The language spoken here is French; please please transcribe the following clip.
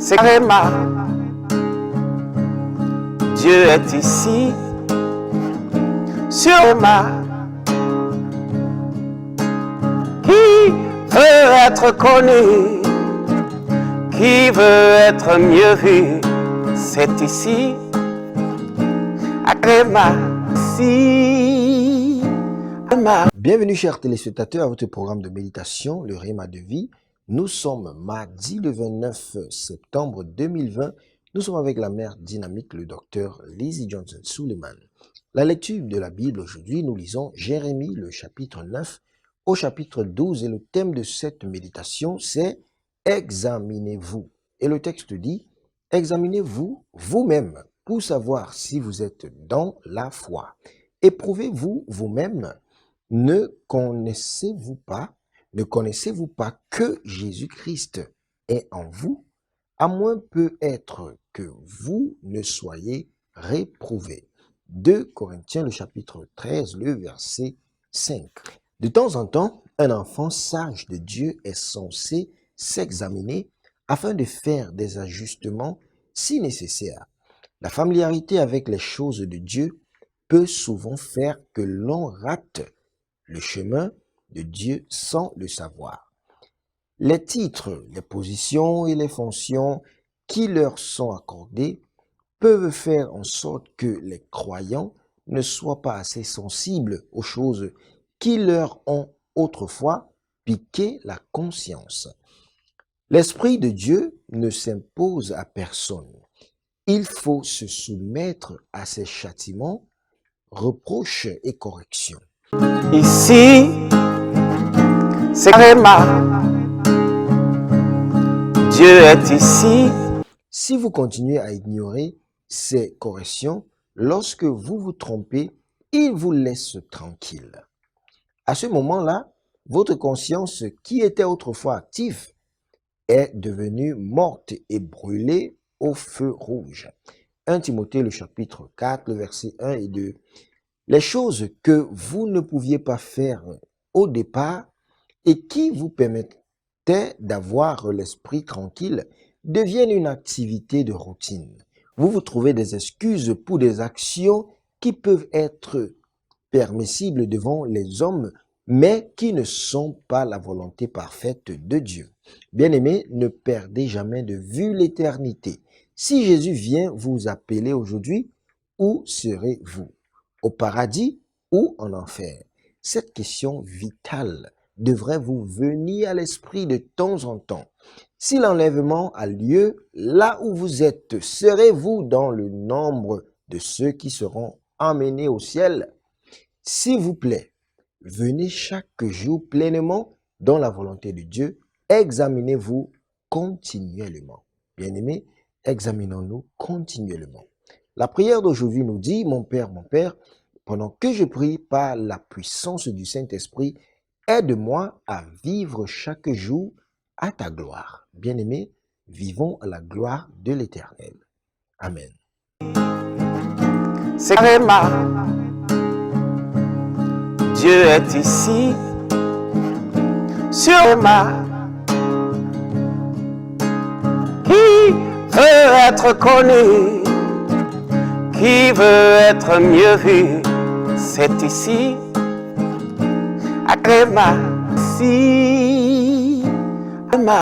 c'est Réma. Dieu est ici, sur Réma. Qui veut être connu, qui veut être mieux vu, c'est ici, à Réma, ici, Réma. Bienvenue chers téléspectateurs à votre programme de méditation, le Réma de vie. Nous sommes mardi le 29 septembre 2020. Nous sommes avec la mère dynamique, le docteur Lizzie Johnson Suleiman. La lecture de la Bible aujourd'hui, nous lisons Jérémie, le chapitre 9 au chapitre 12. Et le thème de cette méditation, c'est « Examinez-vous ». Et le texte dit « Examinez-vous vous-même pour savoir si vous êtes dans la foi. Éprouvez-vous vous-même. Ne connaissez-vous pas que Jésus-Christ est en vous, à moins peut-être que vous ne soyez réprouvés. » 2 Corinthiens, le chapitre 13, le verset 5. De temps en temps, un enfant sage de Dieu est censé s'examiner afin de faire des ajustements si nécessaire. La familiarité avec les choses de Dieu peut souvent faire que l'on rate le chemin de Dieu sans le savoir. Les titres, les positions et les fonctions qui leur sont accordées peuvent faire en sorte que les croyants ne soient pas assez sensibles aux choses qui leur ont autrefois piqué la conscience. L'Esprit de Dieu ne s'impose à personne. Il faut se soumettre à ses châtiments, reproches et corrections. Ici, c'est Réma. Dieu est ici. Si vous continuez à ignorer ces corrections, lorsque vous vous trompez, il vous laisse tranquille. À ce moment-là, votre conscience, qui était autrefois active, est devenue morte et brûlée au feu rouge. 1 Timothée, le chapitre 4, le verset 1 et 2. Les choses que vous ne pouviez pas faire au départ et qui vous permettaient d'avoir l'esprit tranquille deviennent une activité de routine. Vous vous trouvez des excuses pour des actions qui peuvent être permissibles devant les hommes, mais qui ne sont pas la volonté parfaite de Dieu. Bien-aimés, ne perdez jamais de vue l'éternité. Si Jésus vient vous appeler aujourd'hui, où serez-vous? Au paradis ou en enfer? Cette question vitale devrait vous venir à l'esprit de temps en temps. Si l'enlèvement a lieu là où vous êtes, serez-vous dans le nombre de ceux qui seront emmenés au ciel? S'il vous plaît, venez chaque jour pleinement dans la volonté de Dieu. Examinez-vous continuellement. Bien-aimés, examinons-nous continuellement. La prière d'aujourd'hui nous dit, mon Père, pendant que je prie par la puissance du Saint-Esprit, aide-moi à vivre chaque jour à ta gloire. Bien-aimés, vivons à la gloire de l'Éternel. Amen. C'est Réma. Dieu est ici, sur Réma. Qui veut être connu, qui veut être mieux vu, c'est ici, à Réma, ici, Réma.